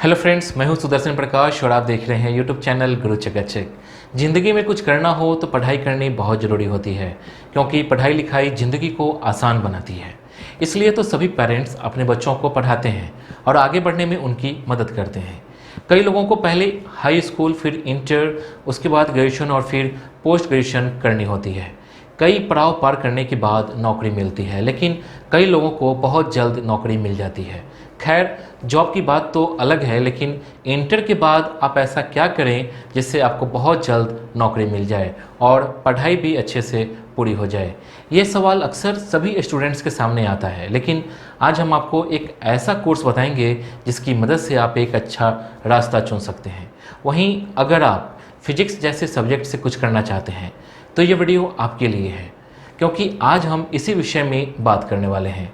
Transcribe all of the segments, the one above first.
Hello friends, मैं हूं सुदर्शन प्रकाश और आप देख रहे हैं यूट्यूब चैनल गुरु चकाचक। ज़िंदगी में कुछ करना हो तो पढ़ाई करनी बहुत ज़रूरी होती है, क्योंकि पढ़ाई लिखाई ज़िंदगी को आसान बनाती है। इसलिए तो सभी पेरेंट्स अपने बच्चों को पढ़ाते हैं और आगे बढ़ने में उनकी मदद करते हैं। कई लोगों को पहले हाई स्कूल, फिर इंटर, उसके बाद ग्रेजुएशन और फिर पोस्ट ग्रेजुएशन करनी होती है। कई पड़ाव पार करने के बाद नौकरी मिलती है, लेकिन कई लोगों को बहुत जल्द नौकरी मिल जाती है। खैर, जॉब की बात तो अलग है, लेकिन इंटर के बाद आप ऐसा क्या करें जिससे आपको बहुत जल्द नौकरी मिल जाए और पढ़ाई भी अच्छे से पूरी हो जाए। ये सवाल अक्सर सभी स्टूडेंट्स के सामने आता है, लेकिन आज हम आपको एक ऐसा कोर्स बताएंगे जिसकी मदद से आप एक अच्छा रास्ता चुन सकते हैं। वहीं अगर आप फिजिक्स जैसे सब्जेक्ट से कुछ करना चाहते हैं तो ये वीडियो आपके लिए है, क्योंकि आज हम इसी विषय में बात करने वाले हैं।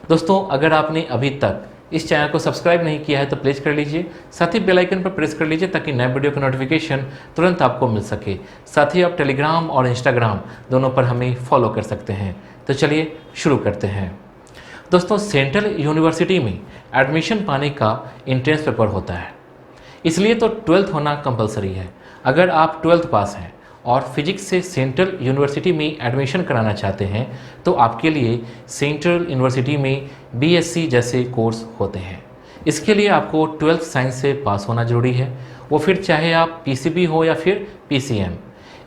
दोस्तों, अगर आपने अभी तक इस चैनल को सब्सक्राइब नहीं किया है तो प्लीज़ कर लीजिए, साथ ही बेल आइकन पर प्रेस कर लीजिए ताकि नए वीडियो का नोटिफिकेशन तुरंत आपको मिल सके। साथ ही आप टेलीग्राम और इंस्टाग्राम दोनों पर हमें फॉलो कर सकते हैं। तो चलिए शुरू करते हैं। दोस्तों, सेंट्रल यूनिवर्सिटी में एडमिशन पाने का एंट्रेंस पेपर होता है, इसलिए तो 12th होना कंपलसरी है। अगर आप 12th पास हैं और फिजिक्स से सेंट्रल यूनिवर्सिटी में एडमिशन कराना चाहते हैं तो आपके लिए सेंट्रल यूनिवर्सिटी में बीएससी जैसे कोर्स होते हैं। इसके लिए आपको 12th साइंस से पास होना जरूरी है, वो फिर चाहे आप पीसीबी हो या फिर पीसीएम।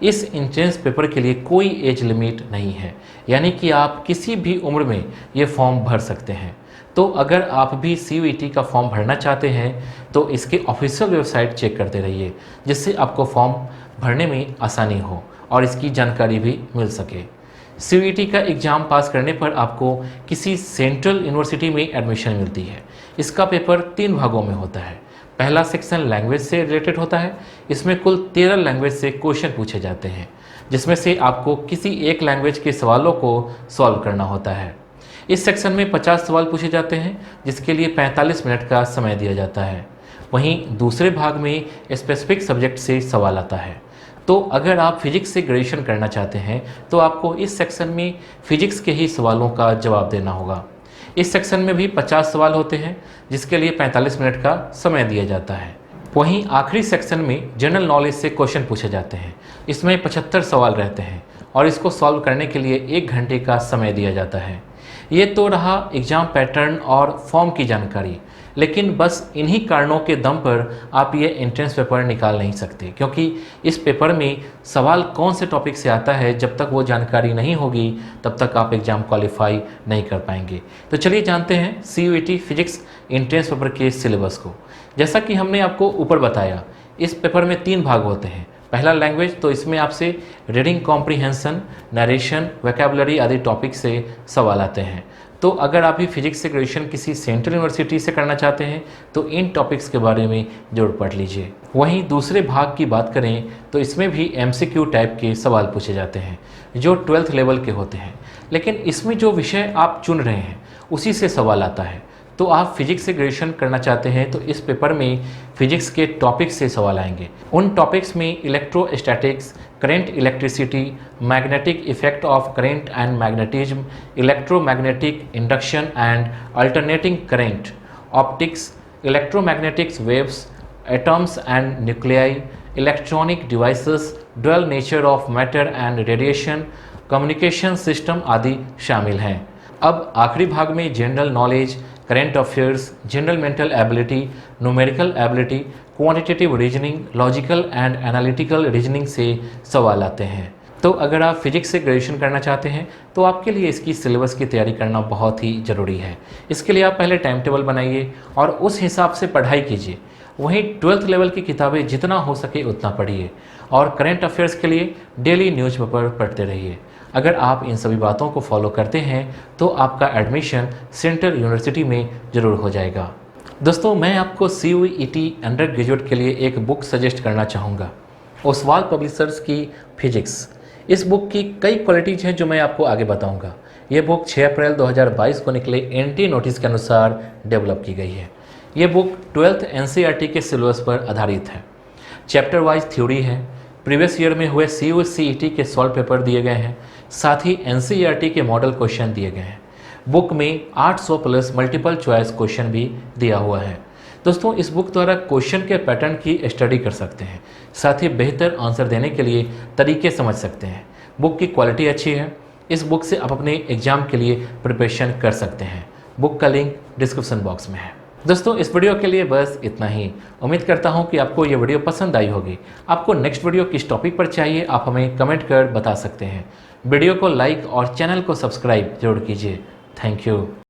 इस एंट्रेंस पेपर के लिए कोई एज लिमिट नहीं है, यानी कि आप किसी भी उम्र में ये फॉर्म भर सकते हैं। तो अगर आप भी CUET का फॉर्म भरना चाहते हैं तो इसके ऑफिशियल वेबसाइट चेक करते रहिए, जिससे आपको फॉर्म भरने में आसानी हो और इसकी जानकारी भी मिल सके। CUET का एग्ज़ाम पास करने पर आपको किसी सेंट्रल यूनिवर्सिटी में एडमिशन मिलती है। इसका पेपर 3 भागों में होता है। पहला सेक्शन लैंग्वेज से रिलेटेड होता है। इसमें कुल 13 लैंग्वेज से क्वेश्चन पूछे जाते हैं, जिसमें से आपको किसी एक लैंग्वेज के सवालों को सॉल्व करना होता है। इस सेक्शन में 50 सवाल पूछे जाते हैं, जिसके लिए 45 मिनट का समय दिया जाता है। वहीं दूसरे भाग में स्पेसिफिक सब्जेक्ट से सवाल आता है। तो अगर आप फिजिक्स से ग्रेजुएशन करना चाहते हैं तो आपको इस सेक्शन में फिजिक्स के ही सवालों का जवाब देना होगा। इस सेक्शन में भी 50 सवाल होते हैं, जिसके लिए 45 मिनट का समय दिया जाता है। वहीं आखिरी सेक्शन में जनरल नॉलेज से क्वेश्चन पूछे जाते हैं। इसमें 75 सवाल रहते हैं और इसको सॉल्व करने के लिए 1 घंटे का समय दिया जाता है। ये तो रहा एग्ज़ाम पैटर्न और फॉर्म की जानकारी, लेकिन बस इन्हीं कारणों के दम पर आप ये एंट्रेंस पेपर निकाल नहीं सकते, क्योंकि इस पेपर में सवाल कौन से टॉपिक से आता है, जब तक वो जानकारी नहीं होगी तब तक आप एग्ज़ाम क्वालिफाई नहीं कर पाएंगे। तो चलिए जानते हैं CUET फिजिक्स एंट्रेंस पेपर के सिलेबस को। जैसा कि हमने आपको ऊपर बताया, इस पेपर में 3 भाग होते हैं। पहला लैंग्वेज, तो इसमें आपसे रीडिंग कॉम्प्रीहेंशन, नरेशन, वोकैबुलरी आदि टॉपिक से सवाल आते हैं। तो अगर आप भी फिजिक्स से ग्रेजुएशन किसी सेंट्रल यूनिवर्सिटी से करना चाहते हैं तो इन टॉपिक्स के बारे में जरूर पढ़ लीजिए। वहीं दूसरे भाग की बात करें तो इसमें भी MCQ टाइप के सवाल पूछे जाते हैं, जो 12th लेवल के होते हैं। लेकिन इसमें जो विषय आप चुन रहे हैं उसी से सवाल आता है। तो आप फिजिक्स से ग्रेजुएशन करना चाहते हैं तो इस पेपर में फिजिक्स के टॉपिक्स से सवाल आएंगे। उन टॉपिक्स में electrostatics, current, electricity, magnetic effect of current and magnetism, electromagnetic induction and alternating current, optics, electromagnetics waves, atoms and nuclei, electronic devices, dual nature of matter and radiation, communication system आदि शामिल हैं। अब आखिरी भाग में general knowledge, current affairs, general mental ability, numerical ability, quantitative reasoning, logical and analytical reasoning से सवाल आते हैं। तो अगर आप फिजिक्स से ग्रेजुएशन करना चाहते हैं तो आपके लिए इसकी सिलेबस की तैयारी करना बहुत ही ज़रूरी है। इसके लिए आप पहले टाइम टेबल बनाइए और उस हिसाब से पढ़ाई कीजिए। वहीं 12th लेवल की किताबें जितना हो सके उतना पढ़िए और करंट अफेयर्स के लिए डेली न्यूज़पेपर पढ़ते रहिए। अगर आप इन सभी बातों को फॉलो करते हैं तो आपका एडमिशन सेंट्रल यूनिवर्सिटी में ज़रूर हो जाएगा। दोस्तों, मैं आपको CUET अंडर ग्रेजुएट के लिए एक बुक सजेस्ट करना चाहूँगा, ओसवाल पब्लिशर्स की फिजिक्स। इस बुक की कई क्वालिटीज़ हैं जो मैं आपको आगे बताऊँगा। ये बुक 6 अप्रैल 2022 को निकले NT नोटिस के अनुसार डेवलप की गई है। ये बुक 12th NCERT के सिलेबस पर आधारित है। चैप्टर वाइज थ्योरी है, प्रीवियस ईयर में हुए CUET के सॉल्व पेपर दिए गए हैं, साथ ही NCERT के मॉडल क्वेश्चन दिए गए हैं। बुक में 800 प्लस मल्टीपल चॉइस क्वेश्चन भी दिया हुआ है। दोस्तों, इस बुक द्वारा क्वेश्चन के पैटर्न की स्टडी कर सकते हैं, साथ ही बेहतर आंसर देने के लिए तरीके समझ सकते हैं। बुक की क्वालिटी अच्छी है। इस बुक से आप अपने एग्जाम के लिए प्रिपरेशन कर सकते हैं। बुक का लिंक डिस्क्रिप्शन बॉक्स में है। दोस्तों, इस वीडियो के लिए बस इतना ही। उम्मीद करता हूं कि आपको ये वीडियो पसंद आई होगी। आपको नेक्स्ट वीडियो किस टॉपिक पर चाहिए, आप हमें कमेंट कर बता सकते हैं। वीडियो को लाइक और चैनल को सब्सक्राइब जरूर कीजिए। Thank you.